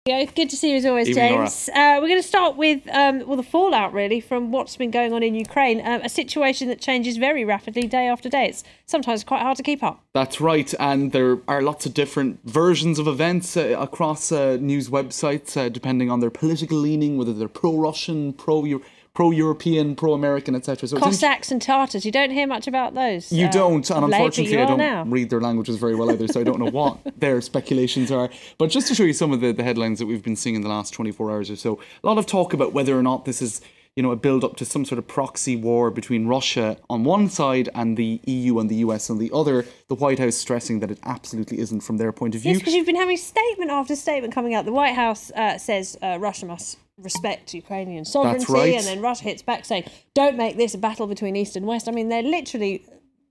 Yeah, good to see you as always, Evening, James. We're going to start with the fallout, really, from what's been going on in Ukraine, a situation that changes very rapidly day after day. It's sometimes quite hard to keep up. That's right, and there are lots of different versions of events across news websites, depending on their political leaning, whether they're pro-Russian, pro-European, pro-American, etc. So Cossacks and Tartars, you don't hear much about those. You don't, and unfortunately I don't now. read their languages very well either, so I don't know what their speculations are. But just to show you some of the headlines that we've been seeing in the last 24 hours or so, a lot of talk about whether or not this is, you know, a build-up to some sort of proxy war between Russia on one side and the EU and the US on the other. The White House stressing that it absolutely isn't from their point of view. Yes, because you've been having statement after statement coming out. The White House says Russia must respect Ukrainian sovereignty. That's right. And then Russia hits back saying, don't make this a battle between East and West. I mean, they're literally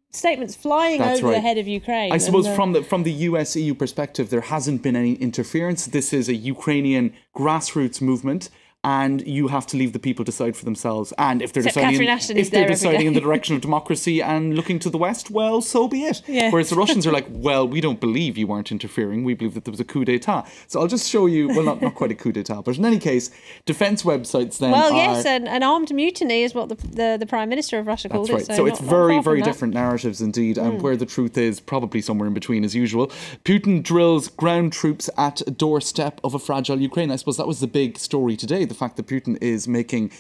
statements flying over the head of Ukraine. I suppose from the US-EU perspective, there hasn't been any interference. This is a Ukrainian grassroots movement, and you have to leave the people decide for themselves. And if they're deciding in the direction of democracy and looking to the West, well, so be it. Yeah. Whereas the Russians are like, well, we don't believe you weren't interfering. We believe that there was a coup d'etat. So I'll just show you, well, not quite a coup d'etat, but in any case, defence websites then yes, an armed mutiny is what the Prime Minister of Russia called it. That's right. So it's very, very different narratives indeed, and where the truth is probably somewhere in between as usual. Putin drills ground troops at a doorstep of a fragile Ukraine. I suppose that was the big story today, the fact that Putin is making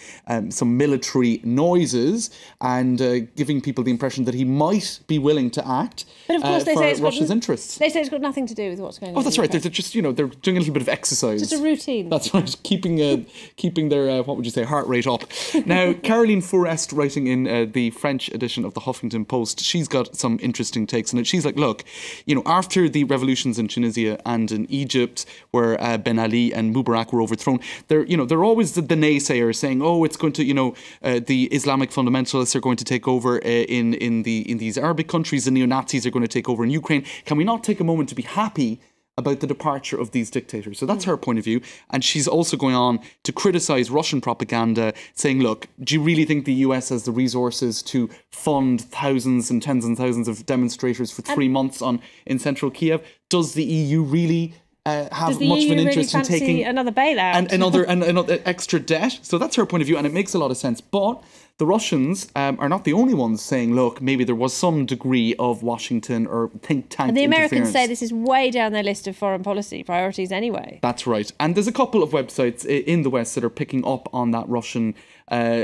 some military noises and giving people the impression that he might be willing to act for Russia's interests. They say it's got nothing to do with what's going on. Oh, that's right. They're just, they're doing a little bit of exercise. Just a routine. That's right. Keeping their, what would you say, heart rate up. Now, Carolyn Forrest, writing in the French edition of the Huffington Post, she's got some interesting takes on it. She's like, look, after the revolutions in Tunisia and in Egypt, where Ben Ali and Mubarak were overthrown, they're always the naysayers saying, oh, it's going to, the Islamic fundamentalists are going to take over in these Arabic countries, the neo-Nazis are going to take over in Ukraine. Can we not take a moment to be happy about the departure of these dictators? So that's her point of view. And she's also going on to criticise Russian propaganda, saying, look, do you really think the US has the resources to fund thousands and tens and thousands of demonstrators for 3 months in central Kiev? Does the EU really have much of an interest in taking another bailout and another extra debt? So that's her point of view, and it makes a lot of sense. But the Russians are not the only ones saying, look, maybe there was some degree of Washington or think tank and the Americans interference. say this is way down their list of foreign policy priorities anyway. That's right. And there's a couple of websites in the West that are picking up on that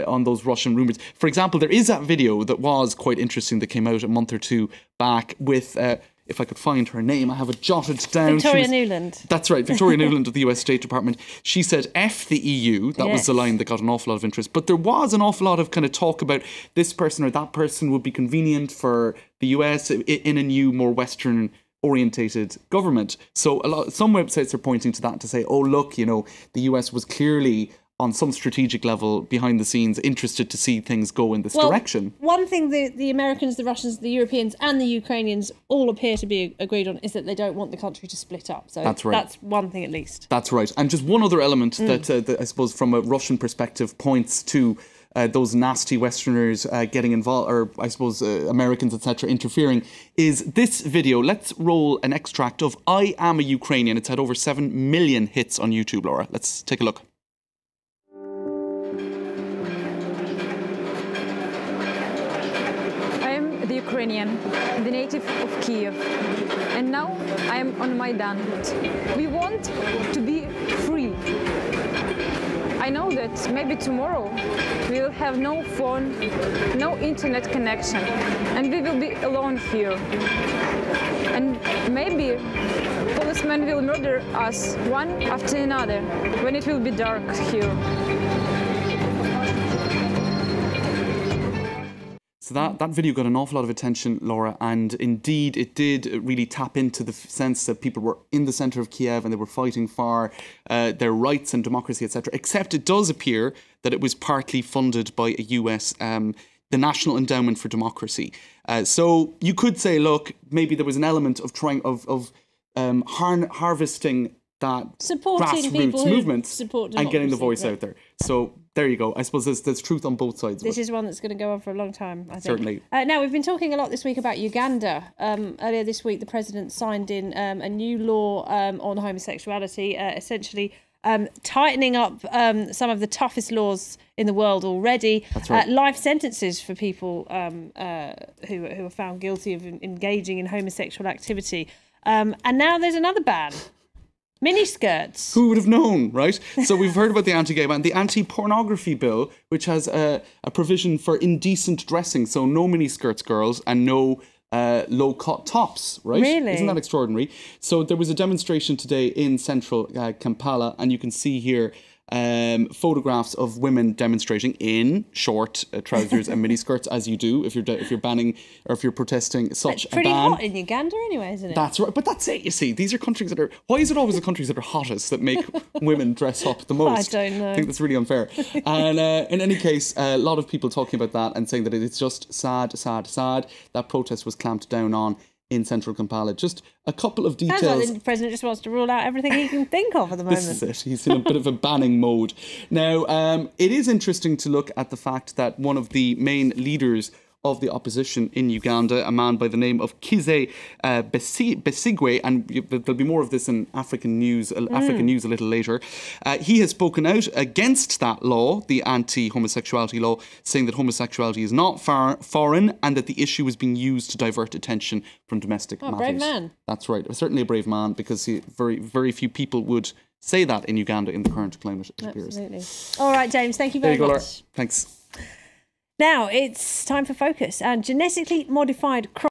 on those Russian rumours. For example, there is that video that was quite interesting that came out a month or two back with if I could find her name, I have it jotted down. Victoria Nuland. That's right, Victoria Nuland of the US State Department. She said, F the EU. That was the line that got an awful lot of interest. But there was an awful lot of kind of talk about this person or that person would be convenient for the US in a new, more Western orientated government. So some websites are pointing to that to say, oh, look, the US was clearly on some strategic level behind the scenes interested to see things go in this direction. One thing the Americans, the Russians, the Europeans and the Ukrainians all appear to be agreed on is that they don't want the country to split up. So that's right. That's one thing at least. That's right. And just one other element that I suppose from a Russian perspective points to those nasty Westerners getting involved, or I suppose Americans, etc., interfering, is this video. Let's roll an extract of I Am a Ukrainian. It's had over 7 million hits on YouTube, Laura. Let's take a look. The Ukrainian, the native of Kiev, and now I am on Maidan. We want to be free. I know that maybe tomorrow we will have no phone, no internet connection, and we will be alone here. And maybe policemen will murder us one after another when it will be dark here. So that video got an awful lot of attention, Laura, and indeed it did really tap into the sense that people were in the centre of Kiev and they were fighting for their rights and democracy, etc. Except it does appear that it was partly funded by a US, the National Endowment for Democracy. So you could say, look, maybe there was an element of trying harvesting that grassroots movement and getting the voice out there. So there you go. I suppose there's truth on both sides. This is one that's going to go on for a long time, I think. Certainly. Now, we've been talking a lot this week about Uganda. Earlier this week, the president signed in a new law on homosexuality, essentially tightening up some of the toughest laws in the world already. That's right. Life sentences for people who are found guilty of engaging in homosexual activity. And now there's another ban. Miniskirts. Who would have known, right? So we've heard about the anti-gay ban, the anti-pornography bill, which has a provision for indecent dressing. So no miniskirts, girls, and no low-cut tops, right? Really? Isn't that extraordinary? So there was a demonstration today in central Kampala, and you can see here photographs of women demonstrating in short trousers and miniskirts, as you do if you're banning or if you're protesting such a ban. It's pretty hot in Uganda anyway, isn't it? That's right, but that's it. You see, these are countries that are. Why is it always the countries that are hottest that make women dress up the most? I don't know. I think that's really unfair. And in any case, a lot of people talking about that and saying that it's just sad. That protest was clamped down on in central Kampala. Just a couple of details. Sounds like the president just wants to rule out everything he can think of at the moment. This is it. He's in a bit of a banning mode. Now, it is interesting to look at the fact that one of the main leaders of the opposition in Uganda, a man by the name of Kizza Besigye, and there'll be more of this in African news a little later. He has spoken out against that law, the anti-homosexuality law, saying that homosexuality is not foreign and that the issue is being used to divert attention from domestic matters. Brave man. That's right. Certainly a brave man, because very, very few people would say that in Uganda in the current climate, it appears. Absolutely. All right, James, thank you very much. Laura. Thanks. Now it's time for Focus, and genetically modified crops